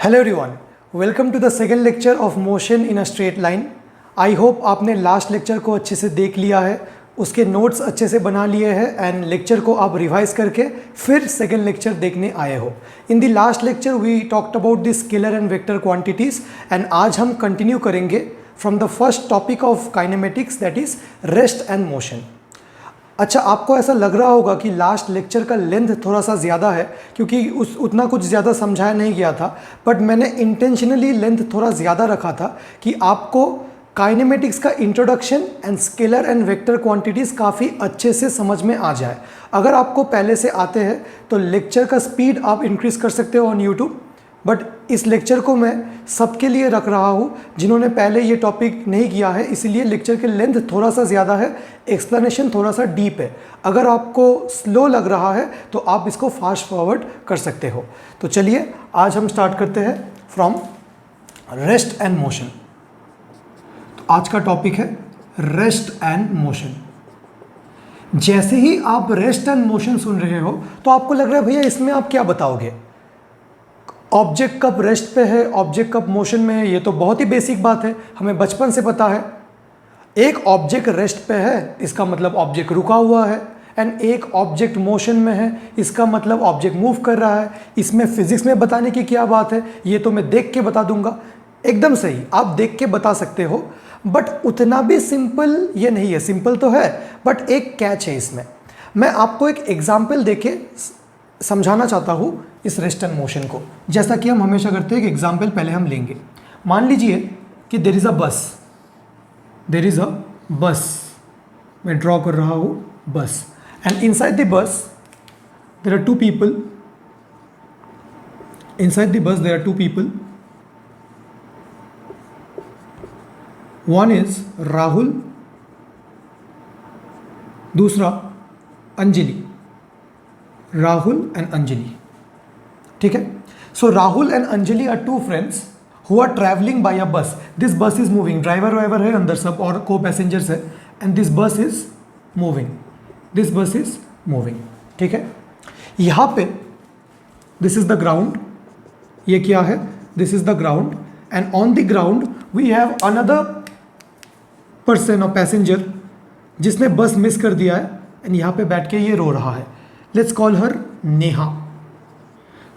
Hello everyone, welcome to the second lecture of motion in a straight line. I hope आपने last lecture को अच्छे से देख लिया है, उसके नोट्स अच्छे से बना लिए हैं एंड लेक्चर को आप रिवाइज करके फिर सेकेंड लेक्चर देखने आए हो। In the last lecture we talked about the scalar and vector quantities and आज हम कंटिन्यू करेंगे from the first topic of kinematics, that is rest and motion. अच्छा, आपको ऐसा लग रहा होगा कि लास्ट लेक्चर का लेंथ थोड़ा सा ज़्यादा है क्योंकि उतना कुछ ज़्यादा समझाया नहीं गया था, बट मैंने इंटेंशनली लेंथ थोड़ा ज़्यादा रखा था कि आपको काइनेमेटिक्स का introduction and scalar and vector quantities काफ़ी अच्छे से समझ में आ जाए। अगर आपको पहले से आते हैं तो लेक्चर का स्पीड आप इंक्रीज़ कर सकते हो ऑन यूट्यूब, बट इस लेक्चर को मैं सबके लिए रख रहा हूँ जिन्होंने पहले ये टॉपिक नहीं किया है, इसीलिए लेक्चर की लेंथ थोड़ा सा ज़्यादा है, एक्सप्लेनेशन थोड़ा सा डीप है। अगर आपको स्लो लग रहा है तो आप इसको फास्ट फॉरवर्ड कर सकते हो। तो चलिए आज हम स्टार्ट करते हैं फ्रॉम रेस्ट एंड मोशन। तो आज का टॉपिक है रेस्ट एंड मोशन। जैसे ही आप रेस्ट एंड मोशन सुन रहे हो तो आपको लग रहा है भैया इसमें आप क्या बताओगे, ऑब्जेक्ट कब रेस्ट पे है, ऑब्जेक्ट कब मोशन में है। ये तो बहुत ही बेसिक बात है, हमें बचपन से पता है। एक ऑब्जेक्ट रेस्ट पे है इसका मतलब ऑब्जेक्ट रुका हुआ है, एंड एक ऑब्जेक्ट मोशन में है इसका मतलब ऑब्जेक्ट मूव कर रहा है। इसमें फिजिक्स में बताने की क्या बात है, ये तो मैं देख के बता दूंगा। एकदम सही, आप देख के बता सकते हो, बट उतना भी सिंपल ये नहीं है। सिंपल तो है बट एक कैच है इसमें। मैं आपको एक एग्जाम्पल देके समझाना चाहता हूँ इस रेस्ट एंड मोशन को, जैसा कि हम हमेशा करते हैं। एक एग्जाम्पल पहले हम लेंगे। मान लीजिए कि देयर इज़ अ बस, मैं ड्रॉ कर रहा हूँ बस, and inside the bus there are two people. Inside the bus there are two people. One is Rahul, दूसरा अंजलि। राहुल एंड अंजलि, ठीक है। So Rahul and Anjali are two friends who are travelling by a bus. This bus is moving, driver Viber है अंदर सब और को passengers है, and this bus is moving. This bus is moving, ठीक है। यहाँ पे दिस इज द ग्राउंड, ये क्या है, this is the ground, and on the ground we have another person और पैसेंजर जिसने बस मिस कर दिया है, एंड यहाँ पे बैठ के ये रो रहा है। Let's call her Neha.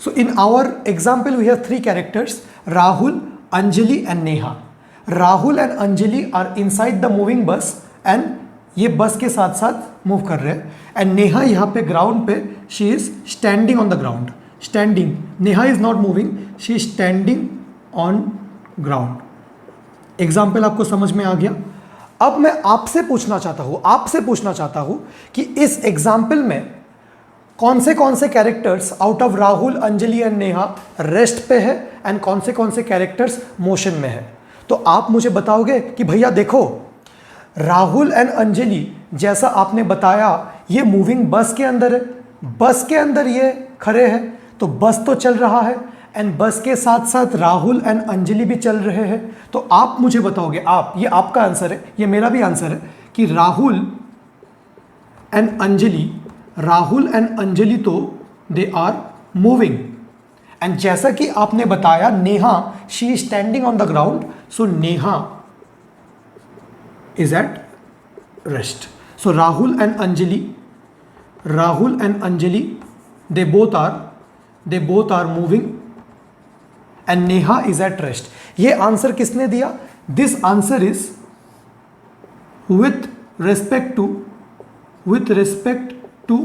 So in our example we have three characters, Rahul, Anjali and Neha. Rahul and Anjali are inside the moving bus and ये बस के साथ साथ मूव कर रहे हैं, एंड नेहा यहाँ पे ग्राउंड पे she is standing on the ground. Standing, Neha is not moving, she is standing on ground. Example आपको समझ में आ गया। अब मैं आपसे पूछना चाहता हूँ कि इस एग्जाम्पल में कौन से characters out of Rahul, Anjali and Neha rest पे है एंड कौन से कैरेक्टर्स मोशन में है। तो आप मुझे बताओगे कि भैया देखो, राहुल एंड अंजलि जैसा आपने बताया ये मूविंग बस के अंदर है, बस के अंदर ये खड़े हैं, तो बस तो चल रहा है एंड बस के साथ साथ राहुल एंड अंजलि भी चल रहे हैं। तो आप मुझे बताओगे, ये आपका आंसर है, ये मेरा भी आंसर है कि राहुल एंड अंजलि तो दे आर मूविंग, एंड जैसा कि आपने बताया Neha she is standing on the ground, so Neha is at rest. So Rahul and Anjali they both are moving and Neha is at rest. ये आंसर किसने दिया? This answer is with respect to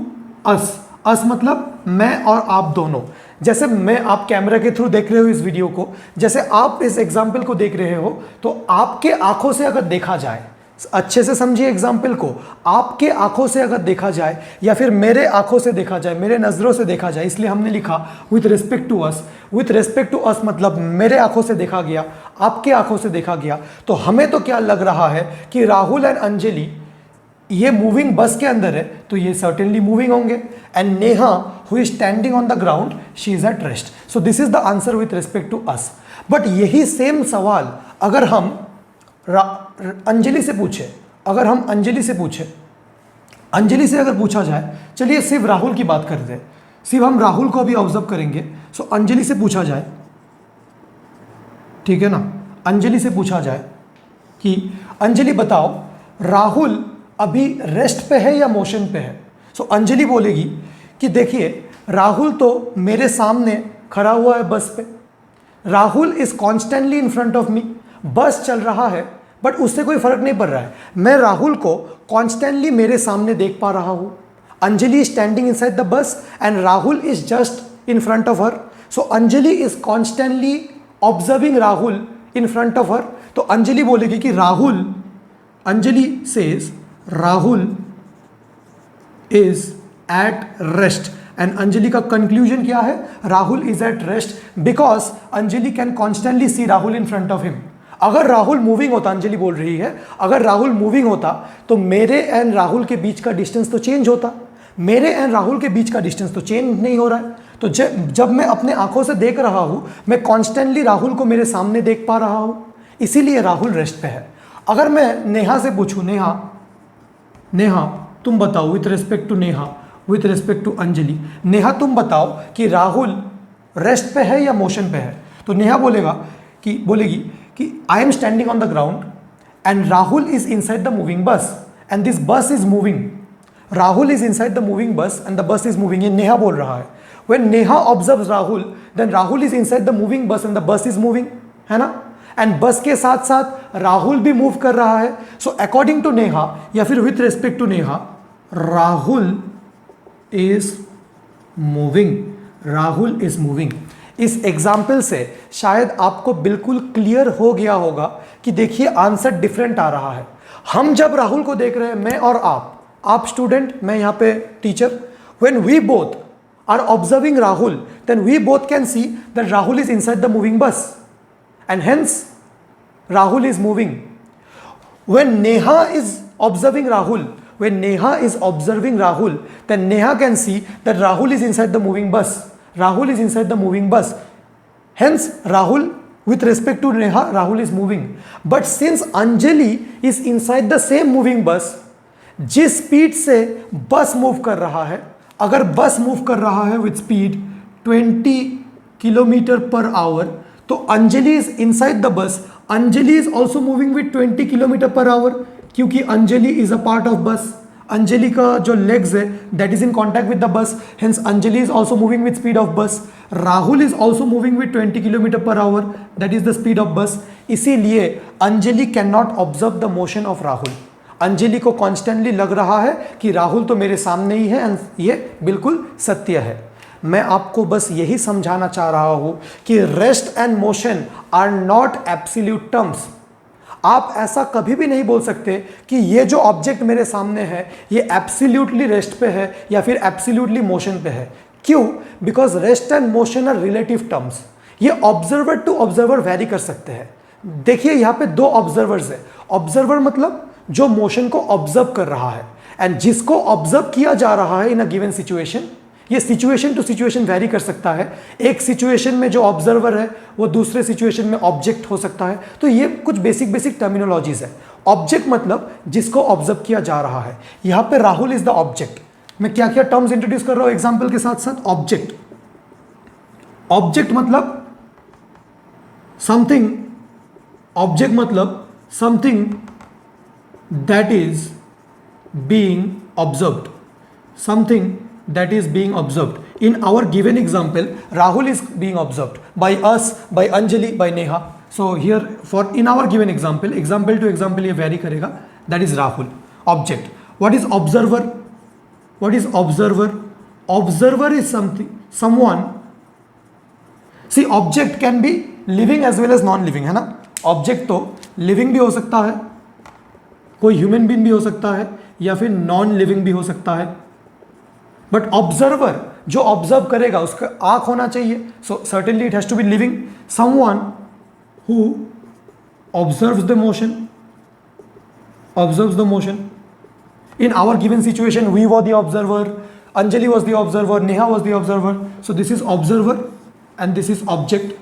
us. Us मतलब मैं और आप दोनों। जैसे मैं, आप कैमरा के थ्रू देख रहे हो इस वीडियो को, जैसे आप इस एग्जाम्पल को देख रहे हो, तो आपके आंखों से अगर देखा जाए, अच्छे से समझिए एग्जाम्पल को, आपके आंखों से अगर देखा जाए या फिर मेरे आंखों से देखा जाए, मेरे नज़रों से देखा जाए, इसलिए हमने लिखा with respect to us. With respect to us मतलब मेरे आंखों से देखा गया, आपके आंखों से देखा गया, तो हमें तो क्या लग रहा है कि राहुल एंड अंजलि ये मूविंग बस के अंदर है, तो ये सर्टेनली मूविंग होंगे, and Neha who is standing on the ground she is at rest. So this is the answer with respect to us. But यही सेम सवाल अगर हम अंजलि से पूछे, अंजलि से अगर पूछा जाए, चलिए सिर्फ राहुल की बात करते हैं, सिर्फ हम राहुल को अभी ऑब्जर्व करेंगे। सो अंजलि से पूछा जाए ठीक है ना, अंजलि से पूछा जाए कि अंजलि बताओ राहुल अभी रेस्ट पे है या मोशन पे है, सो अंजलि बोलेगी कि देखिए राहुल तो मेरे सामने खड़ा हुआ है बस पे, Rahul is constantly in front of me, बस चल रहा है बट उससे कोई फर्क नहीं पड़ रहा है, मैं राहुल को कॉन्स्टेंटली मेरे सामने देख पा रहा हूं। Anjali is standing inside the bus and Rahul is just in front of her, so Anjali is constantly observing Rahul in front of her. तो अंजलि बोलेगी कि Rahul, Anjali says Rahul is at rest, and Anjali का कंक्लूजन क्या है, Rahul is at rest because Anjali can constantly see Rahul in front of him. अगर Rahul moving होता, अंजलि बोल रही है, अगर राहुल मूविंग होता तो मेरे एंड राहुल के बीच का डिस्टेंस तो चेंज होता, मेरे एंड राहुल के बीच का डिस्टेंस तो चेंज नहीं हो रहा है। तो जब मैं अपने आंखों से देख रहा हूं, मैं कॉन्स्टेंटली राहुल को मेरे सामने देख पा रहा हूं, इसीलिए राहुल रेस्ट पे है। अगर मैं नेहा से पूछूं, नेहा तुम बताओ with respect to Neha, with respect to Anjali, Neha तुम बताओ कि राहुल रेस्ट पे है या मोशन पे है, तो नेहा बोलेगी कि I am standing on the ground and Rahul is inside the moving bus and this bus is moving, Rahul is inside the moving bus and the bus is moving, ये नेहा बोल रहा है। When Neha observes Rahul then Rahul is inside the moving bus and the bus is moving, है ना, and बस के साथ साथ राहुल भी मूव कर रहा है। सो अकॉर्डिंग टू नेहा या फिर with respect to Neha, Rahul is moving, Rahul is moving. इस एग्जाम्पल से शायद आपको बिल्कुल क्लियर हो गया होगा कि देखिए आंसर डिफरेंट आ रहा है। हम जब राहुल को देख रहे हैं, मैं और आप स्टूडेंट, मैं यहाँ पे teacher, when we both are observing Rahul then we both can see that Rahul is inside the moving bus and hence Rahul is moving. When Neha is observing Rahul, then Neha can see that Rahul is inside the moving bus. Rahul is inside the moving bus. Hence Rahul, with respect to Neha, Rahul is moving. But since Anjali is inside the same moving bus, जिस speed से बस move कर रहा है, अगर बस move कर रहा है with speed 20 kilometre per hour, तो Anjali is inside the bus, Anjali is also moving with 20 kilometre per hour, क्योंकि Anjali is a part of bus, Anjali का जो लेग्स है that is in contact with the bus, hence Anjali is also moving with speed of bus, Rahul is also moving with 20 kilometre per hour, that is the speed of bus. इसीलिए Anjali can not observe the motion of Rahul. Anjali को constantly लग रहा है कि राहुल तो मेरे सामने ही है, एंड ये बिल्कुल सत्य है। मैं आपको बस यही समझाना चाह रहा हूं कि rest and motion are not absolute terms. आप ऐसा कभी भी नहीं बोल सकते कि ये जो ऑब्जेक्ट मेरे सामने है ये एब्सोल्यूटली रेस्ट पे है या फिर एब्सोल्यूटली मोशन पे है। क्यों? Because rest and motion are relative terms. ये ऑब्जर्वर टू ऑब्जर्वर वैरी कर सकते हैं। देखिए यहाँ पे दो ऑब्जर्वर्स है। ऑब्जर्वर मतलब जो मोशन को ऑब्जर्व कर रहा है, एंड जिसको ऑब्जर्व किया जा रहा है इन अ गिवन सिचुएशन, ये सिचुएशन टू सिचुएशन वैरी कर सकता है। एक सिचुएशन में जो ऑब्जर्वर है वो दूसरे सिचुएशन में ऑब्जेक्ट हो सकता है। तो ये कुछ बेसिक टर्मिनोलॉजीज है। ऑब्जेक्ट मतलब जिसको ऑब्जर्व किया जा रहा है। यहाँ पे राहुल इज द ऑब्जेक्ट। मैं क्या क्या टर्म्स इंट्रोड्यूस कर रहा हूं एग्जाम्पल के साथ साथ। ऑब्जेक्ट, ऑब्जेक्ट मतलब समथिंग, ऑब्जेक्ट मतलब something that is being observed, something that is being observed. In our given example, Rahul is being observed by us, by Anjali, by Neha. So here for in our given example, example to example ये vary करेगा. That is Rahul, object. What is observer? What is observer? Observer is something, someone. See, object can be living as well as non-living, है ना? Object तो living भी हो सकता है, कोई human being भी हो सकता है, या फिर non-living भी हो सकता है। बट ऑब्जर्वर जो ऑब्जर्व करेगा उसका आंख होना चाहिए। So certainly it has to be living, someone who observes the motion, observes the motion. In our given situation we were the observer, Anjali was the observer, Neha was the observer. So this is observer and this is object.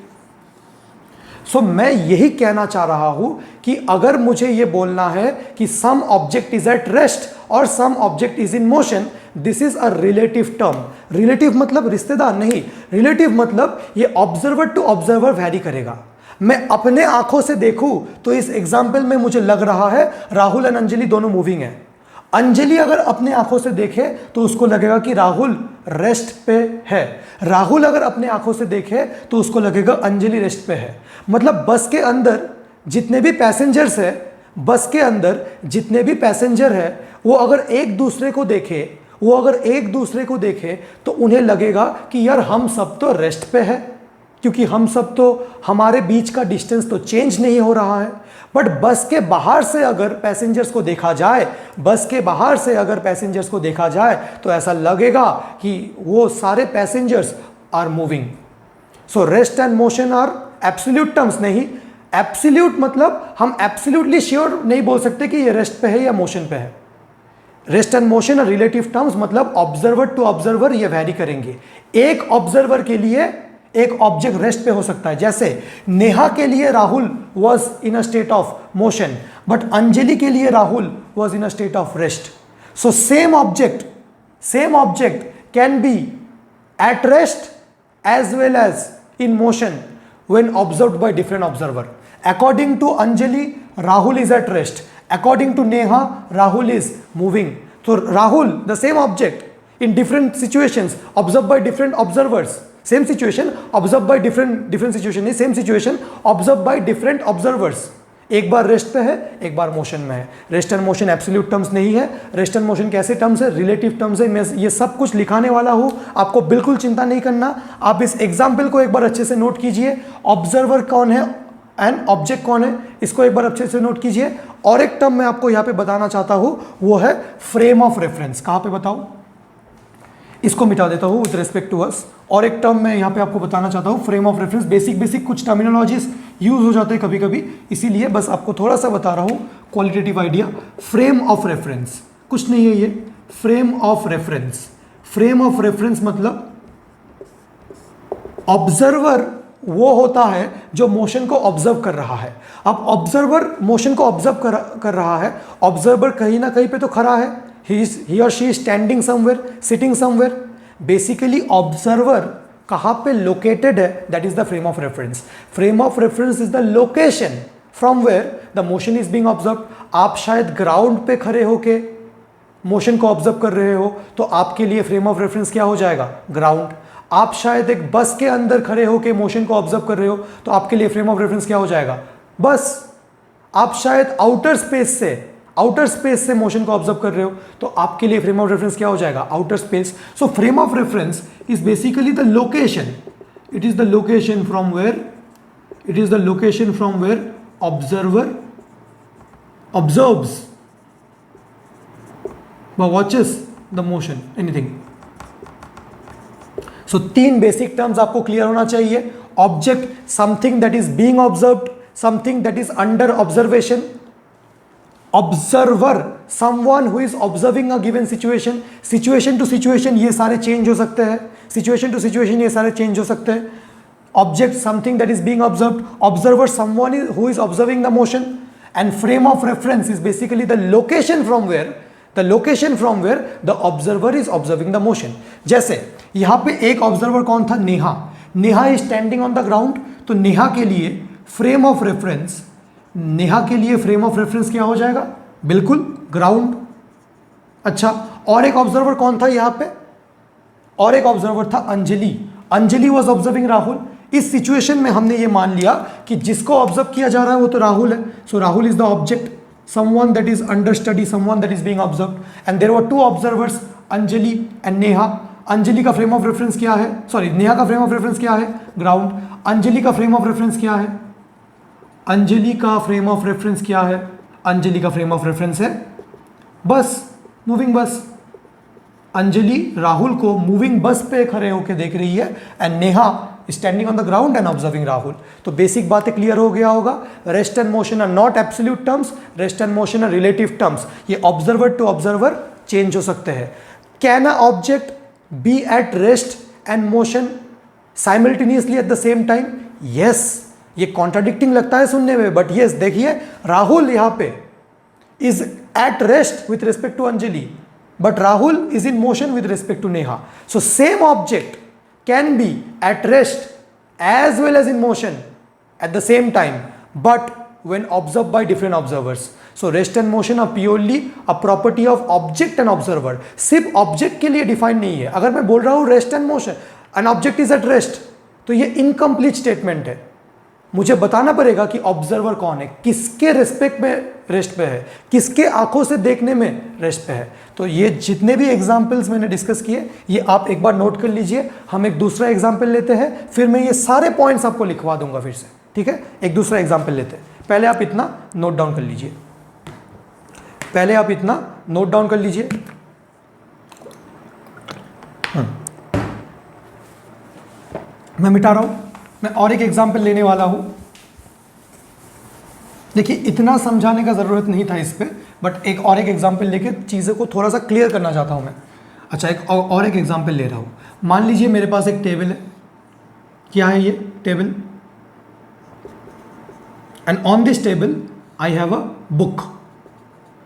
सो मैं यही कहना चाह रहा हूं कि अगर मुझे यह बोलना है कि some object is at rest और some object is in motion, this is a relative term. Relative मतलब रिश्तेदार नहीं, रिलेटिव मतलब ये ऑब्जर्वर टू ऑब्जर्वर वैरी करेगा। मैं अपने आंखों से देखूं तो इस एग्जाम्पल में मुझे लग रहा है राहुल एंड अंजलि दोनों मूविंग है। अंजलि अगर अपने आंखों से देखे तो उसको लगेगा कि राहुल रेस्ट पे है। राहुल अगर अपने आंखों से देखे तो उसको लगेगा अंजलि रेस्ट पे है। मतलब बस के अंदर जितने भी पैसेंजर्स है, बस के अंदर जितने भी पैसेंजर है, वो अगर एक दूसरे को देखे तो उन्हें लगेगा कि यार हम सब तो रेस्ट पे है, क्योंकि हम सब तो, हमारे बीच का डिस्टेंस तो चेंज नहीं हो रहा है। बट बस के बाहर से अगर पैसेंजर्स को देखा जाए, तो ऐसा लगेगा कि वो सारे passengers are moving. So rest and motion are absolute terms नहीं। एब्सोल्यूट मतलब हम एब्सोल्यूटली श्योर नहीं बोल सकते कि ये रेस्ट पे है या मोशन पे है। Rest and motion are relative terms मतलब ऑब्जर्वर टू ऑब्जर्वर ये वैरी करेंगे। एक ऑब्जर्वर के लिए एक ऑब्जेक्ट रेस्ट पे हो सकता है, जैसे नेहा के लिए Rahul was in a state of motion, but Anjali के लिए Rahul was in a state of rest. So same object can be at rest as well as in motion when observed by different observer. According to Anjali, Rahul is at rest. According to Neha, Rahul is moving. So Rahul, the same object in different situations observed by different observers. Same situation observed by different situation is same situation observed by different observers. एक बार rest पे है, एक बार motion में है। Rest and motion absolute terms नहीं है। Rest and motion कैसे terms है? रिलेटिव टर्म्स है। मैं ये सब कुछ लिखाने वाला हूँ, आपको बिल्कुल चिंता नहीं करना। आप इस एग्जाम्पल को एक बार अच्छे से नोट कीजिए। ऑब्जर्वर कौन है एंड ऑब्जेक्ट कौन है, इसको एक बार अच्छे से नोट कीजिए। और एक टर्म मैं आपको यहाँ पे बताना चाहता हूँ, वो है फ्रेम ऑफ रेफरेंस। कहाँ पे बताऊँ? इसको मिटा देता हूँ विद रिस्पेक्ट टू अस। और एक टर्म मैं यहाँ पे आपको बताना चाहता हूँ, फ्रेम ऑफ रेफरेंस। बेसिक कुछ टर्मिनोलॉजीज यूज हो जाते हैं कभी कभी, इसीलिए बस आपको थोड़ा सा बता रहा हूँ qualitative idea. Frame of reference कुछ नहीं है, ये frame of reference. Frame of reference मतलब ऑब्जर्वर वो होता है जो मोशन को ऑब्जर्व कर रहा है। अब ऑब्जर्वर मोशन को ऑब्जर्व कर रहा है, ऑब्जर्वर कहीं ना कहीं पे तो खड़ा है, he or she is standing somewhere, sitting somewhere. Basically observer कहाँ पे लोकेटेड है, that is the frame of reference. Frame of reference is the location from where the motion is being observe. आप शायद ग्राउंड पे खड़े होके motion को observe कर रहे हो, तो आपके लिए फ्रेम ऑफ रेफरेंस क्या हो जाएगा? ग्राउंड। आप शायद एक बस के अंदर खड़े होके मोशन को ऑब्जर्व कर रहे हो, तो आपके लिए फ्रेम ऑफ रेफरेंस क्या हो जाएगा? बस। आप शायद आउटर स्पेस से मोशन को ऑब्जर्व कर रहे हो, तो आपके लिए फ्रेम ऑफ रेफरेंस क्या हो जाएगा? Outer space. So frame of reference is basically the location, it is the location from where observer observes watches the motion, anything. So 3 basic terms आपको क्लियर होना चाहिए। Object, something that is being observed, something that is under observation. Observer, someone who is observing a given situation. Situation to situation ये सारे change हो सकते हैं, object, something that is being observed, observer, someone who is observing the motion, and frame of reference is basically the location from where the observer is observing the motion. जैसे यहां पे एक observer कौन था? Neha is standing on the ground, तो नेहा के लिए frame of reference क्या हो जाएगा? बिल्कुल ग्राउंड। अच्छा, और एक ऑब्जर्वर कौन था यहाँ पे? और एक ऑब्जर्वर था अंजलि वॉज ऑब्जर्विंग राहुल। इस सिचुएशन में हमने ये मान लिया कि जिसको ऑब्जर्व किया जा रहा है वो तो राहुल है। So Rahul is the object, someone that is under study, someone that is being observed, and there were 2 observers, Anjali and Neha. Anjali का फ्रेम ऑफ रेफरेंस क्या है? सॉरी, नेहा का फ्रेम ऑफ रेफरेंस क्या है? ग्राउंड। अंजलि का फ्रेम ऑफ रेफरेंस क्या है? अंजलि का फ्रेम ऑफ रेफरेंस है बस, मूविंग बस। अंजलि राहुल को मूविंग बस पे खड़े होकर देख रही है, and Neha standing on the ground and observing Rahul. तो बेसिक बातें क्लियर हो गया होगा। Rest and motion are not absolute terms, rest and motion are relative terms. ये ऑब्जर्वर टू ऑब्जर्वर चेंज हो सकते हैं। Can a object be at rest and motion simultaneously at the same time? Yes. ये contradicting लगता है सुनने में, but yes. देखिए, राहुल यहाँ पे is at rest with respect to Anjali, but Rahul is in motion with respect to Neha. So same object can be at rest as well as in motion at the same time, but when observed by different observers. So rest and motion are purely a property of object and observer. सिर्फ object के लिए define नहीं है. अगर मैं बोल रहा हूं rest and motion, an object is at rest, तो ये इनकम्प्लीट स्टेटमेंट है. मुझे बताना पड़ेगा कि ऑब्जर्वर कौन है, किसके रेस्पेक्ट में रेस्ट पे है, किसके आंखों से देखने में रेस्ट पे है. तो ये जितने भी एग्जाम्पल्स मैंने डिस्कस किए, ये आप एक बार नोट कर लीजिए. हम एक दूसरा एग्जाम्पल लेते हैं, फिर मैं ये सारे पॉइंट्स आपको लिखवा दूंगा फिर से. ठीक है, एक दूसरा एग्जाम्पल लेते हैं. पहले आप इतना नोट डाउन कर लीजिए. पहले आप इतना नोट डाउन कर लीजिए. मैं मिटा रहा हूं. मैं और एक एग्जाम्पल लेने वाला हूं. देखिए, इतना समझाने का ज़रूरत नहीं था इस पे, बट एक एग्जाम्पल लेके चीज़ों को थोड़ा सा क्लियर करना चाहता हूं मैं. अच्छा, एक एग्जाम्पल ले रहा हूं. मान लीजिए मेरे पास एक टेबल है. क्या है ये table? And on this table I have a book.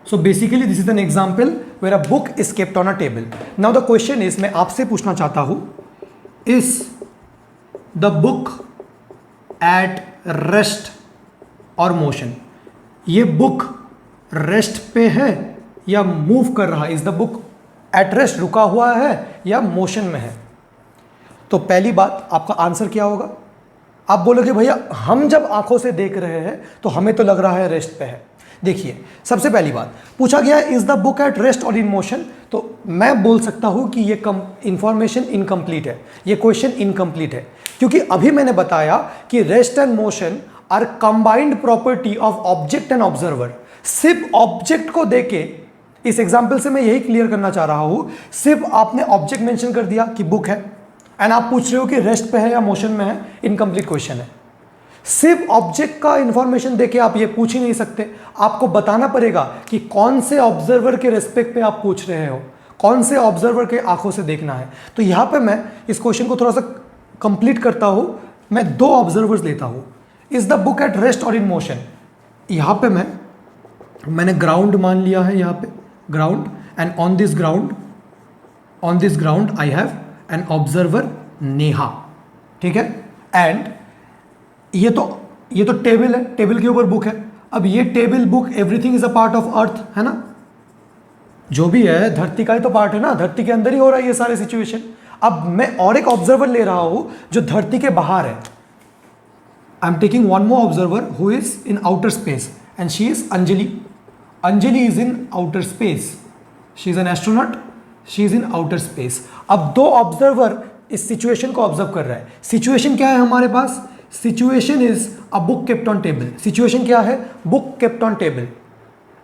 So basically this is an example where a book is kept on a table. Now the question is, मैं आपसे पूछना चाहता हूँ, is the book at rest or motion? ये book rest पे है या move कर रहा है? Is the book at rest, रुका हुआ है या motion में है? तो पहली बात, आपका आंसर क्या होगा? आप बोलोगे भैया हम जब आंखों से देख रहे हैं तो हमें तो लग रहा है रेस्ट पे है. देखिए, सबसे पहली बात पूछा गया is the book eight rest और इन मोशन, तो मैं बोल सकता हूं कि ये इंफॉर्मेशन इनकम्प्लीट है, ये क्वेश्चन इनकम्प्लीट है, क्योंकि अभी मैंने बताया कि rest and motion are combined property of object and observer. सिर्फ ऑब्जेक्ट को देके, इस एग्जाम्पल से मैं यही क्लियर करना चाह रहा हूं, सिर्फ आपने ऑब्जेक्ट मेंशन कर दिया कि बुक है, एंड आप पूछ रहे हो कि रेस्ट पे है या मोशन में है, इनकम्प्लीट क्वेश्चन है. सिर्फ ऑब्जेक्ट का इंफॉर्मेशन देके आप ये पूछ ही नहीं सकते. आपको बताना पड़ेगा कि कौन से ऑब्जर्वर के रेस्पेक्ट पे आप पूछ रहे हो, कौन से ऑब्जर्वर के आंखों से देखना है. तो यहाँ पे मैं इस क्वेश्चन को थोड़ा सा कंप्लीट करता हूँ. मैं दो ऑब्जर्वर्स लेता हूँ. Is the book eight rest और इन मोशन? यहाँ पे मैंने ग्राउंड मान लिया है, यहाँ पे ground, and on this ground I have an observer Neha. ठीक है, एंड ये तो टेबल है, टेबल के ऊपर बुक है. अब ये table, book, everything is a part of earth, है ना? जो भी है धरती का ही तो पार्ट है ना, धरती के अंदर ही हो रहा है ये सारे सिचुएशन. अब मैं और एक ऑब्जर्वर ले रहा हूं जो धरती के बाहर है. I am taking one more observer who is in outer space, and she is Anjali. Anjali is in outer space, she is an astronaut, she is in outer space. अब दो ऑब्जर्वर इस सिचुएशन को ऑब्जर्व कर रहा है. सिचुएशन क्या है हमारे पास? Situation is a book kept on table. Situation क्या है? Book kept on table.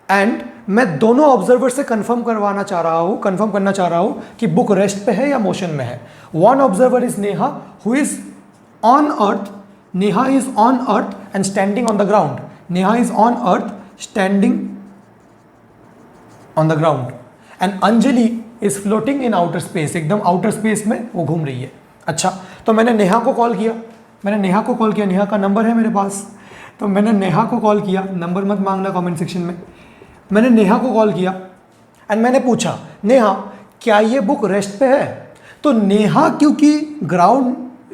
And मैं दोनों ऑब्जर्वर से कंफर्म करना चाह रहा हूं कि बुक रेस्ट पे है या मोशन में है. One observer is Neha who is on earth. Neha is on earth and standing on the ground. Neha is on earth standing on the ground. And Anjali is floating in outer space. एकदम outer space में वो घूम रही है. अच्छा, तो मैंने नेहा को कॉल किया. नेहा का नंबर है मेरे पास, तो मैंने नेहा को कॉल किया. नंबर मत मांगना कमेंट सेक्शन में. मैंने नेहा को कॉल किया एंड मैंने पूछा, नेहा क्या ये बुक रेस्ट पे है? तो नेहा, क्योंकि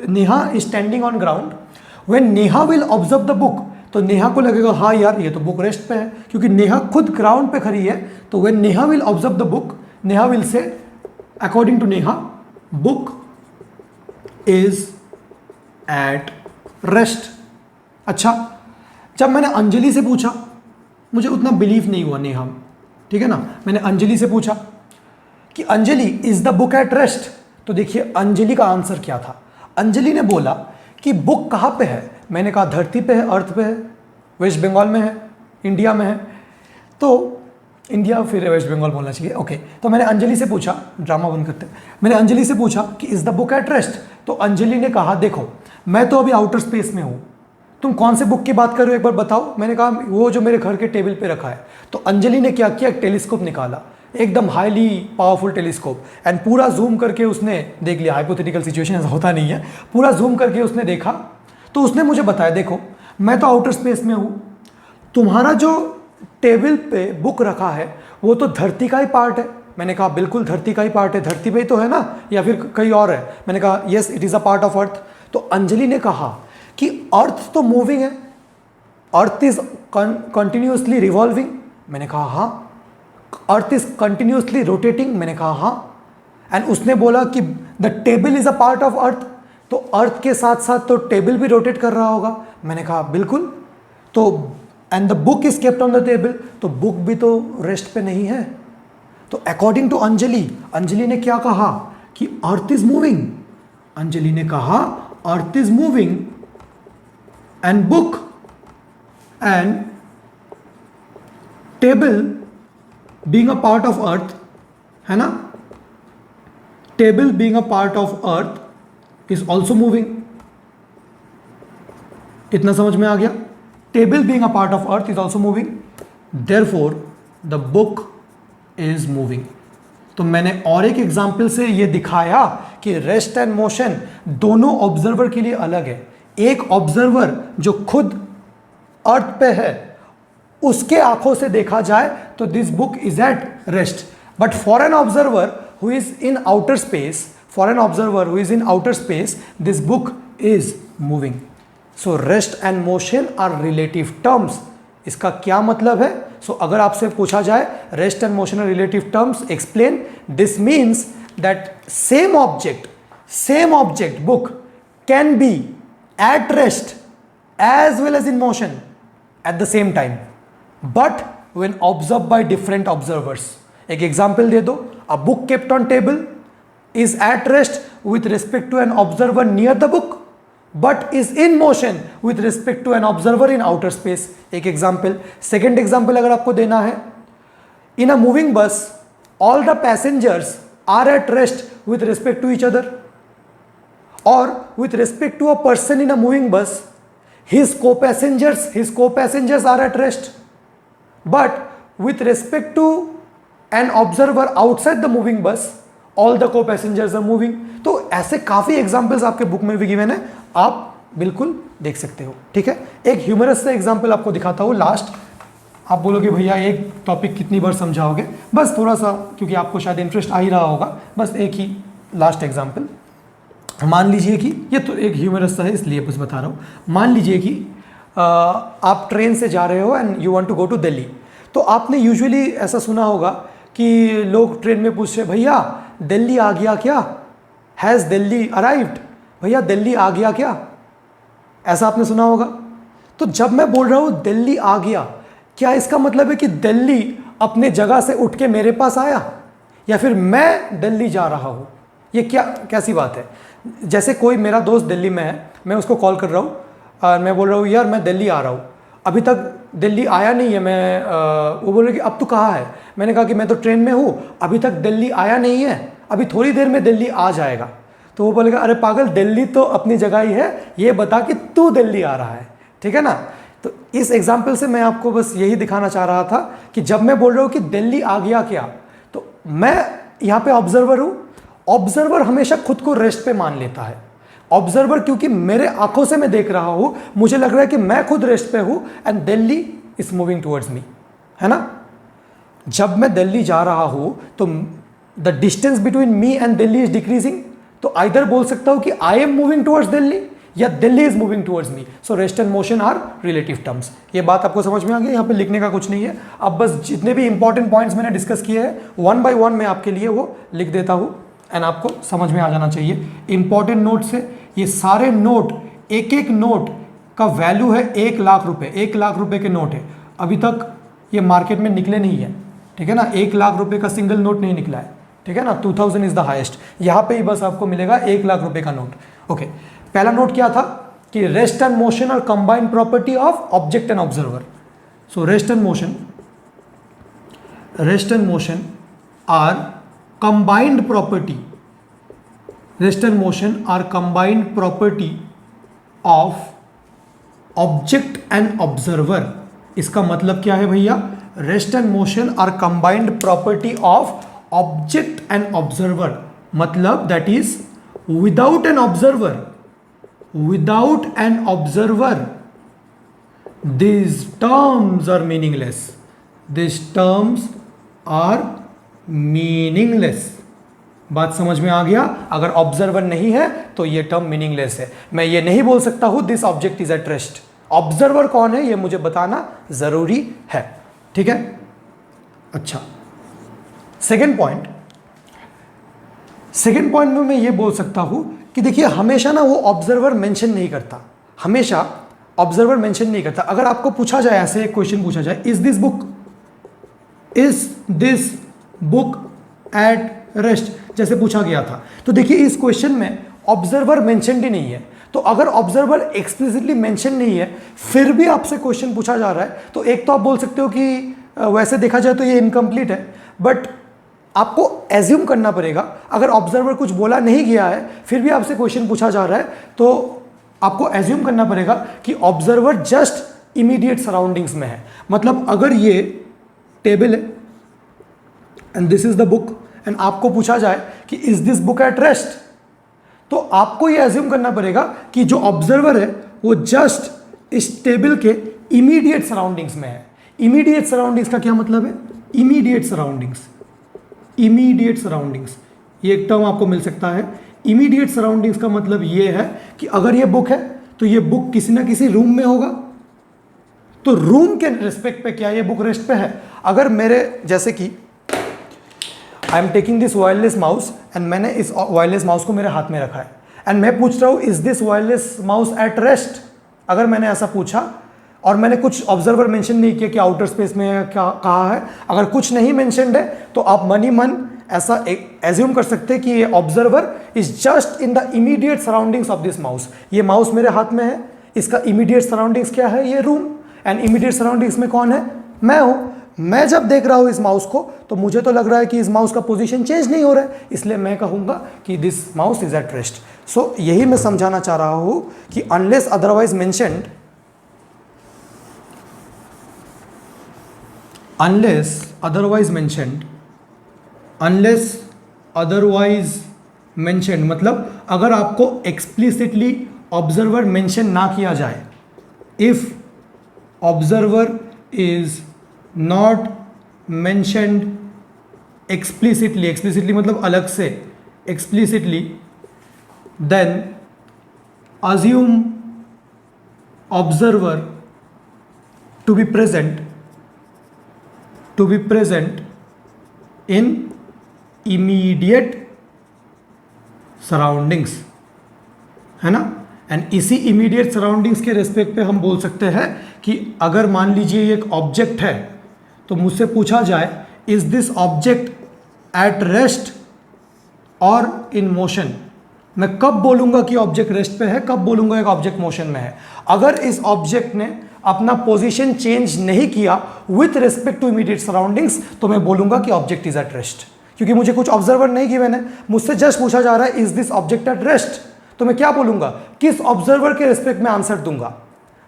Neha is standing on ground, when Neha will observe the book, तो नेहा को लगेगा हाँ यार ये तो बुक रेस्ट पे है, क्योंकि नेहा खुद ग्राउंड पे खड़ी है. तो when Neha will observe the book, Neha will say according to Neha, book is at rest. अच्छा, जब मैंने अंजलि से पूछा, मुझे उतना बिलीव नहीं हुआ नेहा, ठीक है ना. मैंने अंजलि से पूछा कि Anjali is the book at rest, तो देखिए अंजलि का आंसर क्या था. अंजलि ने बोला कि बुक कहाँ पे है. मैंने कहा धरती पे है, अर्थ पे है, वेस्ट बंगाल में है, इंडिया में है. तो इंडिया फिर वेस्ट बंगाल बोलना चाहिए. ओके, तो मैंने अंजलि से पूछा, ड्रामा बंद करते, मैंने अंजलि से पूछा कि is the book at rest. तो अंजलि ने कहा देखो मैं तो अभी आउटर स्पेस में हूँ, तुम कौन से बुक की बात कर रहे हो एक बार बताओ. मैंने कहा वो जो मेरे घर के टेबल पे रखा है. तो अंजलि ने क्या किया, एक टेलीस्कोप निकाला, एकदम हाईली पावरफुल टेलीस्कोप, एंड पूरा जूम करके उसने देख लिया. हाइपोथेटिकल सिचुएशन ऐसा होता नहीं है, पूरा जूम करके उसने देखा. तो उसने मुझे बताया देखो मैं तो आउटर स्पेस में हूँ, तुम्हारा जो टेबल पे बुक रखा है वो तो धरती का ही पार्ट है. मैंने कहा बिल्कुल धरती का ही पार्ट है, धरती पे ही तो है ना, या फिर कहीं और है. मैंने कहा yes it is a part of earth. तो अंजलि ने कहा कि अर्थ तो मूविंग है, अर्थ इज कंटिन्यूसली रिवॉल्विंग, मैंने कहा हाँ। अर्थ इज कंटिन्यूसली रोटेटिंग, मैंने कहा हाँ। एंड उसने बोला कि the table is a part of earth, तो अर्थ के साथ साथ तो टेबल भी रोटेट कर रहा होगा, मैंने कहा बिल्कुल। तो and the book is kept on the table, तो बुक भी तो रेस्ट पे नहीं है। तो अकॉर्डिंग टू अंजलि, अंजलि ने क्या कहा कि अर्थ इज मूविंग, अंजलि ने कहा earth is moving and book and table being a part of earth, है ना, table being a part of earth is also moving. इतना समझ में आ गया? Table being a part of earth is also moving, therefore the book is moving. तो मैंने और एक एग्जाम्पल से ये दिखाया कि रेस्ट एंड मोशन दोनों ऑब्जर्वर के लिए अलग है। एक ऑब्जर्वर जो खुद अर्थ पे है, उसके आंखों से देखा जाए तो this book is at rest, but for an observer who is in outer space, for an observer who is in outer space, this book is moving. So rest and motion are relative terms. इसका क्या मतलब है? So अगर आपसे पूछा जाए rest and motion are relative terms, explain. This means that same object book can be at rest as well as in motion at the same time, but when observed by different observers. एक example दे दो, a book kept on table is at rest with respect to an observer near the book, but is in motion with respect to an observer in outer space. एक example. Second example अगर आपको देना है, in a moving bus all the passengers are at rest with respect to each other, or with respect to a person in a moving bus, his co-passengers are at rest, but with respect to an observer outside the moving bus all the co-passengers are moving. तो ऐसे काफी examples आपके book में भी given है, आप बिल्कुल देख सकते हो। ठीक है, एक ह्यूमरस से एग्जांपल आपको दिखाता हूँ लास्ट। आप बोलोगे भैया एक टॉपिक कितनी बार समझाओगे, बस थोड़ा सा, क्योंकि आपको शायद इंटरेस्ट आ ही रहा होगा, बस एक ही लास्ट एग्जाम्पल। मान लीजिए कि ये तो एक ह्यूमरस सा है इसलिए बस बता रहा हूँ। मान लीजिए कि आप ट्रेन से जा रहे हो and you want to go to Delhi. तो आपने यूजुअली ऐसा सुना होगा कि लोग ट्रेन में पूछते हैं भैया दिल्ली आ गया क्या, हैज़ दिल्ली अराइव्ड, भैया दिल्ली आ गया क्या, ऐसा आपने सुना होगा। तो जब मैं बोल रहा हूँ दिल्ली आ गया, क्या इसका मतलब है कि दिल्ली अपने जगह से उठ के मेरे पास आया, या फिर मैं दिल्ली जा रहा हूँ? ये कैसी बात है? जैसे कोई मेरा दोस्त दिल्ली में है, मैं उसको कॉल कर रहा हूँ और मैं बोल रहा हूँ यार मैं दिल्ली आ रहा हूँ, अभी तक दिल्ली आया नहीं है, वो बोल रहे कि अब तू कहाँ है? मैंने कहा कि मैं तो ट्रेन में हूँ, अभी तक दिल्ली आया नहीं है, अभी थोड़ी देर में दिल्ली आ जाएगा। तो वो बोलेगा अरे पागल, दिल्ली तो अपनी जगह ही है, ये बता कि तू दिल्ली आ रहा है। ठीक है ना? तो इस एग्जाम्पल से मैं आपको बस यही दिखाना चाह रहा था कि जब मैं बोल रहा हूँ कि दिल्ली आ गया क्या, तो मैं यहाँ पे ऑब्जर्वर हूँ। ऑब्जर्वर हमेशा खुद को रेस्ट पे मान लेता है। ऑब्जर्वर क्योंकि मेरे आंखों से मैं देख रहा हूं, मुझे लग रहा है कि मैं खुद रेस्ट पे हूं and Delhi is moving towards me, है ना? जब मैं दिल्ली जा रहा हूं तो the distance between me and Delhi is decreasing, तो आइदर बोल सकता हूं कि I am moving towards Delhi या Delhi is moving towards me. So rest and motion are relative terms. ये बात आपको समझ में आ गई? यहाँ पे लिखने का कुछ नहीं है। अब बस जितने भी इंपॉर्टेंट पॉइंट्स मैंने डिस्कस किए हैं वन बाय वन मैं आपके लिए वो लिख देता हूँ एंड आपको समझ में आ जाना चाहिए। इंपॉर्टेंट नोट से ये सारे नोट, एक एक नोट का वैल्यू है 1 लाख रुपए। 1 लाख रुपए के नोट है, अभी तक ये मार्केट में निकले नहीं है। ठीक है ना? 1 लाख रुपए का सिंगल नोट नहीं निकला है। ठीक है ना? 2000 इज द हाईएस्ट। यहाँ पे ही बस आपको मिलेगा 1 लाख रुपए का नोट। ओके, पहला नोट क्या था कि rest and motion are combined property of object and observer. So rest and motion are combined property, rest and motion are combined property of object and observer. इसका मतलब क्या है भैया? Rest and motion are combined property of object and observer, मतलब that is without an observer these terms are meaningless. बात समझ में आ गया? अगर ऑब्जर्वर नहीं है तो ये टर्म मीनिंगलेस है। मैं ये नहीं बोल सकता हूं this object is at rest. Observer कौन है ये मुझे बताना जरूरी है, ठीक है? अच्छा, सेकेंड पॉइंट में मैं ये बोल सकता हूं कि देखिए हमेशा ना वो ऑब्जर्वर मेंशन नहीं करता, हमेशा ऑब्जर्वर मेंशन नहीं करता। अगर आपको पूछा जाए, ऐसे एक क्वेश्चन पूछा जाए, is this book at rest, जैसे पूछा गया था, तो देखिए इस क्वेश्चन में ऑब्जर्वर मेंशनड ही नहीं है। तो अगर ऑब्जर्वर एक्सप्लिसिटली मेंशन नहीं है फिर भी आपसे क्वेश्चन पूछा जा रहा है, तो एक तो आप बोल सकते हो कि वैसे देखा जाए तो ये इनकम्प्लीट है, बट आपको एज्यूम करना पड़ेगा। अगर ऑब्जर्वर कुछ बोला नहीं गया है फिर भी आपसे क्वेश्चन पूछा जा रहा है, तो आपको एज्यूम करना पड़ेगा कि ऑब्जर्वर जस्ट इमीडिएट सराउंडिंग्स में है। मतलब अगर ये टेबल है and this is the book and आपको पूछा जाए कि is this book at rest, तो आपको ये एज्यूम करना पड़ेगा कि जो ऑब्जर्वर है वो जस्ट इस टेबल के इमीडिएट सराउंडिंग्स में है। इमीडिएट सराउंडिंग्स का क्या मतलब है? इमीडिएट सराउंडिंग्स ये एक टर्म आपको मिल सकता है। इमीडिएट सराउंडिंग्स का मतलब ये है कि अगर ये बुक है तो ये बुक किसी ना किसी रूम में होगा, तो रूम के रिस्पेक्ट पे क्या ये बुक रेस्ट पे है? अगर मेरे जैसे कि I am taking this wireless mouse and मैंने इस वायरलेस माउस को मेरे हाथ में रखा है एंड मैं पूछ रहा हूँ is this wireless mouse eight rest. अगर मैंने ऐसा पूछा और मैंने कुछ ऑब्जर्वर मेंशन नहीं किया कि आउटर स्पेस में क्या कहा है, अगर कुछ नहीं मेंशनड है तो आप मन ही मन ऐसा एज्यूम कर सकते हैं कि ये observer is just in the immediate surroundings of this mouse. ये माउस मेरे हाथ में है, इसका इमीडिएट सराउंडिंग्स क्या है? ये रूम। एंड इमीडिएट सराउंडिंग्स में कौन है? मैं हूं। मैं जब देख रहा हूं इस माउस को तो मुझे तो लग रहा है कि इस माउस का पोजीशन चेंज नहीं हो रहा है, इसलिए मैं कहूंगा कि this mouse is at rest. So यही मैं समझाना चाह रहा हूं कि अनलेस अदरवाइज मेंशनड, मतलब अगर आपको एक्सप्लिसिटली ऑब्जर्वर मेंशन ना किया जाए, if observer is not mentioned explicitly मतलब अलग से, explicitly, then assume observer to be present in immediate surroundings, है ना? एंड इसी इमीडिएट सराउंडिंग्स के रेस्पेक्ट पे हम बोल सकते हैं कि अगर मान लीजिए एक ऑब्जेक्ट है तो मुझसे पूछा जाए is this object at rest और इन मोशन, मैं कब बोलूंगा कि ऑब्जेक्ट रेस्ट पे है, कब बोलूंगा एक ऑब्जेक्ट मोशन में है? अगर इस ऑब्जेक्ट ने अपना पोजीशन चेंज नहीं किया with respect to immediate surroundings तो मैं बोलूंगा कि ऑब्जेक्ट इज एट रेस्ट, क्योंकि मुझे कुछ ऑब्जर्वर नहीं गिवन है, मुझसे जस्ट पूछा जा रहा है is this object at rest, तो मैं क्या बोलूंगा? किस ऑब्जर्वर के रिस्पेक्ट में आंसर दूंगा?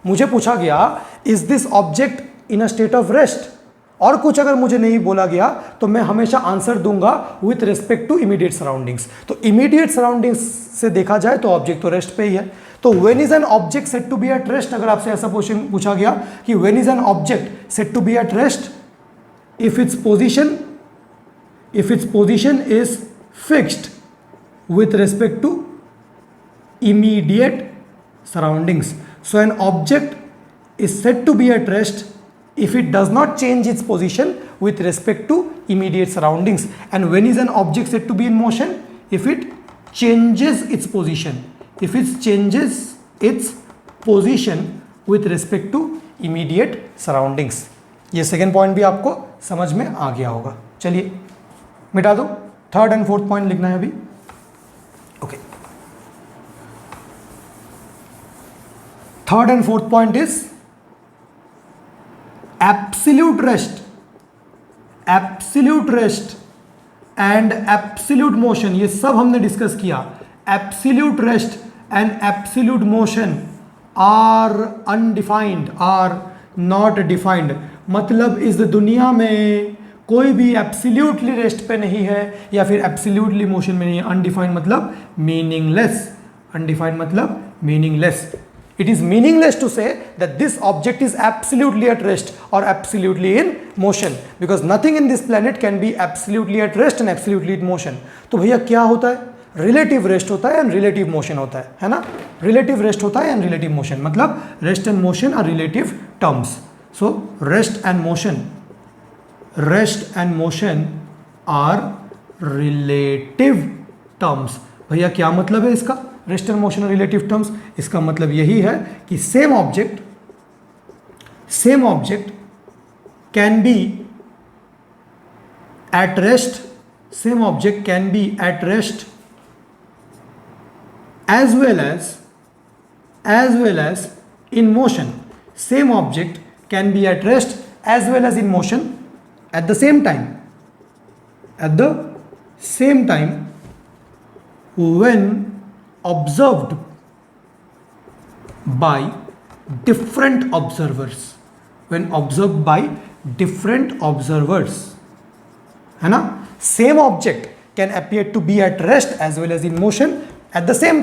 मुझे पूछा गया is this object in a state of rest, और कुछ अगर मुझे नहीं बोला गया तो मैं हमेशा आंसर दूंगा with respect to immediate surroundings. तो इमीडिएट सराउंडिंग्स से देखा जाए तो ऑब्जेक्ट तो रेस्ट पे ही है। तो when is an object set to be at rest, अगर आपसे ऐसा क्वेश्चन पूछा गया कि when is an object set to be at rest, if its position is fixed with respect to immediate surroundings. So an object is said to be at rest if it does not change its position with respect to immediate surroundings. And when is an object said to be in motion? If it changes its position. If it changes its position with respect to immediate surroundings. ये second point भी आपको समझ में आ गया होगा। चलिए मिटा दो, थर्ड एंड फोर्थ पॉइंट लिखना है अभी। Okay, third and fourth point is absolute rest and absolute motion. ये सब हमने डिस्कस किया। Absolute rest and absolute motion are undefined, are not defined. मतलब इस दुनिया में कोई भी एब्सोल्यूटली रेस्ट पे नहीं है या फिर एब्सोल्यूटली मोशन में नहीं है। अनडिफाइंड मतलब मीनिंगलेस, अनडिफाइंड मतलब meaningless. It is meaningless to say that this object is absolutely at rest or absolutely in motion, because nothing in this planet can be absolutely at rest and absolutely in motion. तो भैया क्या होता है? Relative rest होता है and relative motion होता है ना? रिलेटिव रेस्ट होता है एंड रिलेटिव मोशन, मतलब rest and motion are relative terms. So rest and motion are relative terms. भैया क्या मतलब है इसका? Rest and motion are relative terms, इसका मतलब यही है कि same object can be at rest, same object can be at rest as well as in motion. Same object can be at rest as well as in motion at the same time. At the same time, when observed by different observers. When observed by different observers, है ना? Same object can appear to be at rest as well as in motion at the same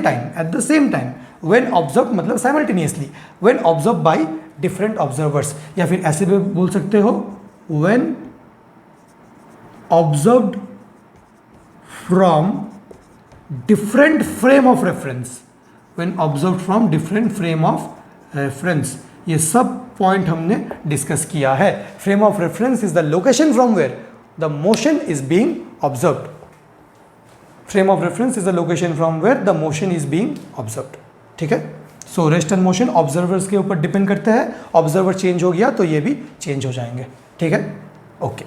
time when observed मतलब simultaneously, when observed by different observers. या फिर ऐसे भी बोल सकते हो when observed from different frame of reference. When observed from different frame of reference. ये सब पॉइंट हमने डिस्कस किया है. Frame of reference is the location from where the motion is being observed. Frame of reference is the location from where the motion is being observed. ठीक है. So rest and motion observers के ऊपर depend करते हैं. Observer change हो गया तो ये भी चेंज हो जाएंगे. ठीक है. ओके,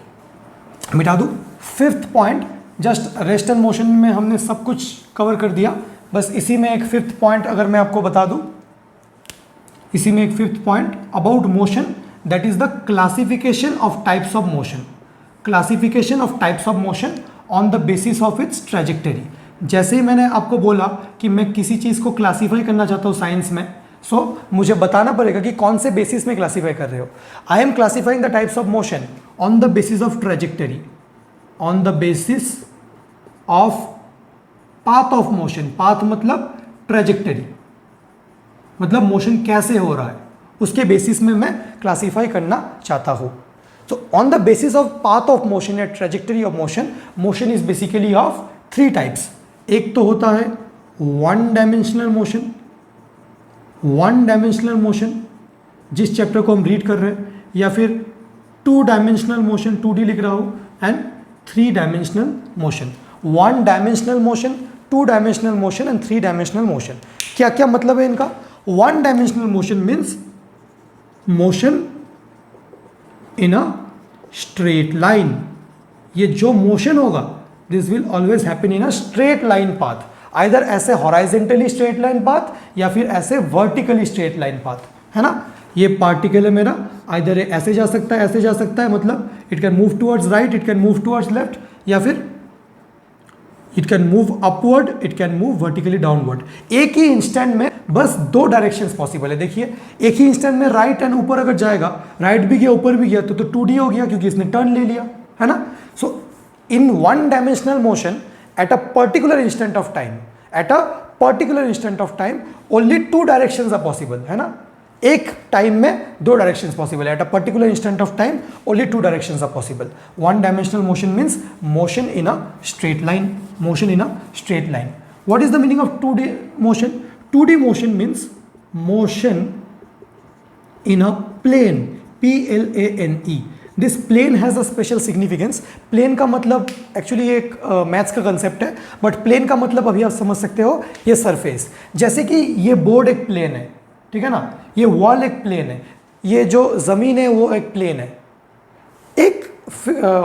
मिटा दूं. Fifth point, just rest and motion में हमने सब कुछ कवर कर दिया. बस इसी में एक फिफ्थ पॉइंट अगर मैं आपको बता दूं, इसी में एक fifth point about motion, that is the classification of types of motion. Classification of types of motion on the basis of its trajectory. जैसे ही मैंने आपको बोला कि मैं किसी चीज़ को क्लासीफाई करना चाहता हूँ साइंस में, सो मुझे बताना पड़ेगा कि कौन से बेसिस में क्लासीफाई कर रहे हो. I am classifying the types of motion on the basis of trajectory, on the basis of path of motion. Path मतलब ट्रेजेक्टरी, मतलब मोशन कैसे हो रहा है, उसके बेसिस में मैं क्लासीफाई करना चाहता हूँ. So on the basis of path of motion या trajectory of motion, motion is basically of three types. एक तो होता है one dimensional motion जिस चैप्टर को हम रीड कर रहे हैं, या फिर two dimensional motion 2D लिख रहा हूँ, and 3 dimensional motion. 1 dimensional motion, 2 dimensional motion and 3 dimensional motion. क्या क्या मतलब है इनका? 1 dimensional motion means motion in a straight line. ये जो मोशन होगा this will always happen in a straight line path, either ऐसे हॉराइजेंटली स्ट्रेट लाइन पाथ या फिर ऐसे वर्टिकली स्ट्रेट लाइन पाथ, है ना. ये पार्टिकल है मेरा, आइदर ऐसे जा सकता है, ऐसे जा सकता है, मतलब it can move towards right, it can move towards left, या फिर it can move upward, it can move vertically downward. एक ही इंस्टेंट में बस 2 डायरेक्शंस पॉसिबल है. देखिए एक ही इंस्टेंट में राइट एंड ऊपर अगर जाएगा, राइट भी गया ऊपर भी गया, तो 2D हो गया क्योंकि इसने टर्न ले लिया, है ना. So in 1 dimensional motion at a particular instant of time, only 2 directions are possible, है ना. एक टाइम में 2 डायरेक्शंस पॉसिबल है. At a particular instant of time only 2 directions are possible. 1 dimensional motion means motion in a straight line. What is the meaning of 2D motion? 2D motion means motion in a plane, P-L-A-N-E. This plane has a special significance. Plane का मतलब actually एक maths का concept है, but plain का मतलब अभी आप समझ सकते हो ये सरफेस. जैसे कि ये बोर्ड एक प्लेन है, ठीक है ना, ये वॉल एक प्लेन है, ये जो ज़मीन है वो एक प्लेन है. एक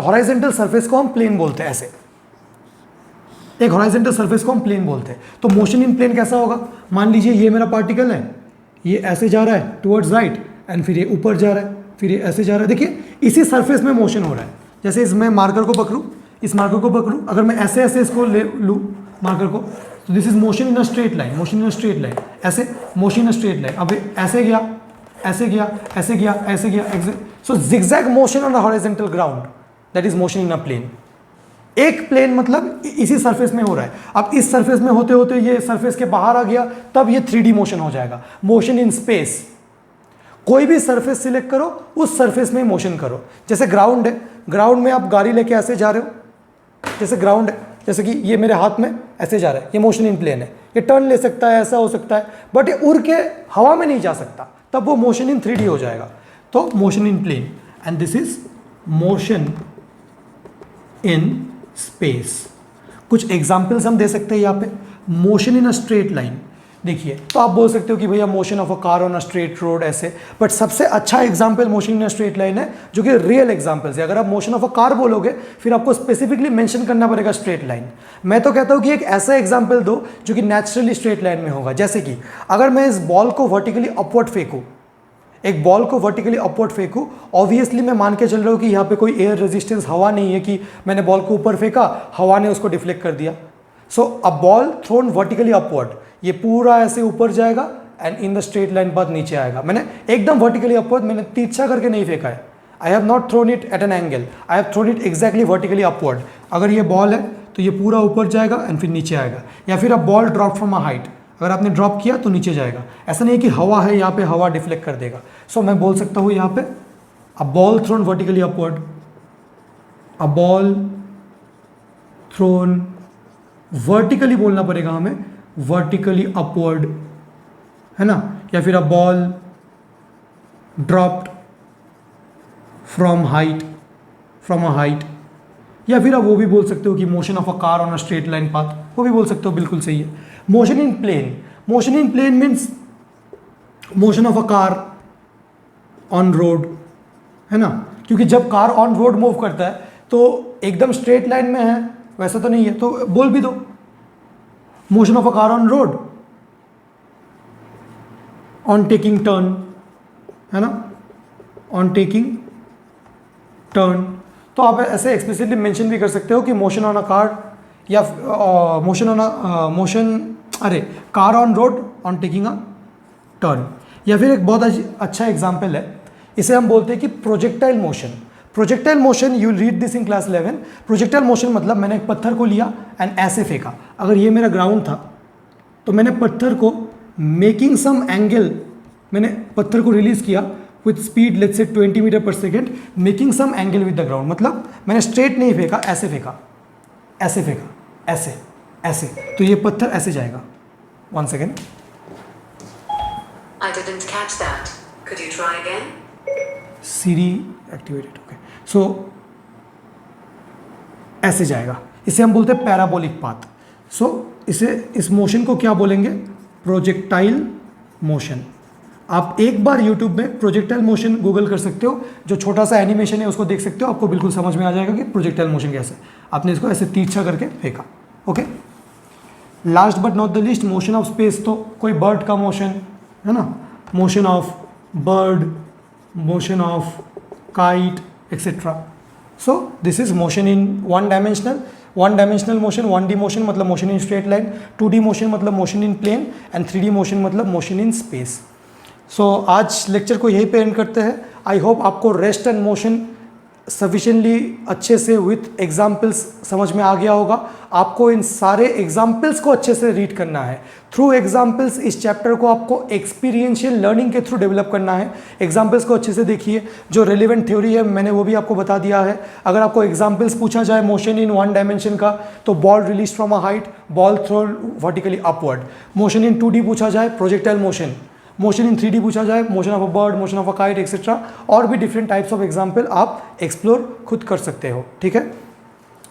हॉराइजेंटल सरफेस को हम प्लेन बोलते हैं. ऐसे एक हॉराइजेंटल सरफेस को हम प्लेन बोलते हैं. तो मोशन इन प्लेन कैसा होगा? मान लीजिए ये मेरा पार्टिकल है, ये ऐसे जा रहा है टुवर्ड्स राइट, एंड फिर ये ऊपर जा रहा है, फिर ये ऐसे जा रहा है. देखिए इसी सरफेस में मोशन हो रहा है. जैसे इसमें मार्कर को पकड़ूँ, इस मार्कर को पकड़ूँ, अगर मैं ऐसे ऐसे इसको ले लूँ मार्कर को, तो this is motion in a straight line, ऐसे motion in a straight line. अब ऐसे गया, ऐसे गया, ऐसे गया, ऐसे गया. So zigzag motion on a horizontal ground, that is motion in a plane. एक प्लेन मतलब इसी सरफेस में हो रहा है, अब इस सरफेस में होते होते ये सरफेस के बाहर आ गया, तब ये 3D मोशन हो जाएगा, मोशन इन स्पेस। कोई भी सरफेस सिलेक्ट करो, उस सरफेस में मोशन करो। जैसे ग्राउंड है, ग्राउंड में आप गाड़ी लेके ऐसे जा रहे हो, जैसे ग्राउंड है, जैसे कि ये मेरे हाथ में ऐसे जा रहा है, ये मोशन इन प्लेन है, ये टर्न ले सकता है, ऐसा हो सकता है, बट ये उड़ के हवा में नहीं जा सकता, तब वो मोशन इन 3D हो जाएगा। तो motion in plane, and this is motion in space. कुछ एग्जाम्पल्स हम दे सकते हैं यहाँ पे। Motion in a straight line, देखिए, तो आप बोल सकते हो कि भैया motion of a car on a straight road ऐसे, बट सबसे अच्छा example motion in a straight line है, जो कि रियल एग्जांपल्स है। अगर आप मोशन ऑफ अ कार बोलोगे, फिर आपको स्पेसिफिकली मेंशन करना पड़ेगा स्ट्रेट लाइन। मैं तो कहता हूं कि एक ऐसा एग्जांपल दो जो कि नेचुरली स्ट्रेट लाइन में होगा। जैसे कि अगर मैं इस बॉल को वर्टिकली अपवर्ड फेंकूं, एक बॉल को वर्टिकली अपवर्ड फेंकूं, ऑब्वियसली मैं मान के चल रहा हूं कि यहाँ पे कोई एयर रेजिस्टेंस हवा नहीं है कि मैंने बॉल को ऊपर फेंका, हवा ने उसको डिफ्लेक्ट कर दिया। So a ball thrown vertically upward, ये पूरा ऐसे ऊपर जाएगा and in the straight line बाद नीचे आएगा। मैंने एकदम वर्टिकली अपवर्ड, मैंने तिरछा करके नहीं फेंका है। I have not thrown it at an angle, I have thrown it exactly vertically upward. अगर ये बॉल है तो ये पूरा ऊपर जाएगा एंड फिर नीचे आएगा। या फिर a ball drop from a height, अगर आपने ड्रॉप किया तो नीचे जाएगा। ऐसा नहीं है कि हवा है यहाँ पे हवा डिफ्लेक्ट कर देगा। सो मैं बोल सकता हूँ यहाँ पे a ball thrown vertically upward, a ball thrown vertically बोलना पड़ेगा हमें, वर्टिकली अपवर्ड, है ना। या फिर a ball dropped from a height. या फिर आप वो भी बोल सकते हो कि motion of a car on a straight line path, वो भी बोल सकते हो, बिल्कुल सही है। Motion in plane, motion in plane means motion of a car on road, है ना, क्योंकि जब कार ऑन रोड मूव करता है तो एकदम स्ट्रेट लाइन में है, वैसा तो नहीं है, तो बोल भी दो motion of a car on road on taking turn, है ना, ऑन टेकिंग टर्न। तो आप ऐसे एक्सप्लिसिटली मेंशन भी कर सकते हो कि मोशन ऑन अ कार, या car on road on taking a turn. या फिर एक बहुत अच्छा एग्जांपल है, इसे हम बोलते हैं कि projectile motion. Projectile motion, you read this in class 11। Projectile motion मतलब मैंने एक पत्थर को लिया एंड ऐसे फेंका। अगर ये मेरा ग्राउंड था तो मैंने पत्थर को मेकिंग सम एंगल, मैंने पत्थर को रिलीज किया with speed let's say 20 metre per second, making some angle with the ground. मतलब मैंने स्ट्रेट नहीं फेंका, ऐसे फेंका, ऐसे फेंका, ऐसे ऐसे, तो ये पत्थर ऐसे जाएगा। 1 second, I didn't catch that. Could you try again? Siri activated, okay. So ऐसे जाएगा, इसे हम बोलते हैं पैराबोलिक पाथ। सो इस मोशन को क्या बोलेंगे? Projectile motion. आप एक बार YouTube में प्रोजेक्टाइल मोशन गूगल कर सकते हो, जो छोटा सा एनिमेशन है उसको देख सकते हो, आपको बिल्कुल समझ में आ जाएगा कि प्रोजेक्टाइल मोशन कैसे। आपने इसको ऐसे तिरछा करके फेंका, okay. Last but not the least, motion of space. तो कोई बर्ड का मोशन है ना, motion of bird, motion of kite etcetera. So this is motion in one dimensional motion. 1D motion मतलब motion in straight line, 2D motion मतलब motion in plane, and 3D motion मतलब motion in space. So आज lecture को यहीं पे end करते हैं। I hope आपको रेस्ट एंड मोशन सफिशिएंटली अच्छे से विथ एग्जाम्पल्स समझ में आ गया होगा। आपको इन सारे एग्जाम्पल्स को अच्छे से रीड करना है। थ्रू एग्जाम्पल्स इस चैप्टर को आपको एक्सपीरियंशियल लर्निंग के थ्रू डेवलप करना है। एग्जाम्पल्स को अच्छे से देखिए, जो रेलिवेंट थ्योरी है मैंने वो भी आपको बता दिया है। अगर आपको एग्जाम्पल्स पूछा जाए मोशन इन 1 डायमेंशन का, तो ball release from a height, ball thrown vertically upward. Motion in 2D पूछा जाए, projectile motion. Motion in 3D पूछा जाए, motion of a bird, motion of a kite etcetera. और भी डिफरेंट टाइप्स ऑफ एग्जाम्पल आप explore खुद कर सकते हो, ठीक है।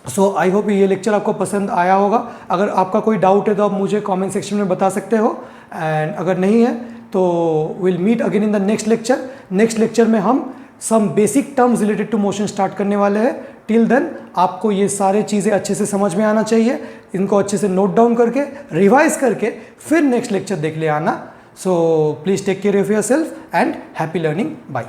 सो आई होप ये लेक्चर आपको पसंद आया होगा। अगर आपका कोई डाउट है तो आप मुझे कमेंट सेक्शन में बता सकते हो, एंड अगर नहीं है तो will meet again in the next lecture. Next lecture में हम some basic terms related to motion start करने वाले हैं। टिल देन आपको ये सारे चीज़ें अच्छे से समझ में आना चाहिए। इनको अच्छे से नोट डाउन करके रिवाइज करके फिर नेक्स्ट लेक्चर देख ले आना। So please take care of yourself and happy learning. Bye.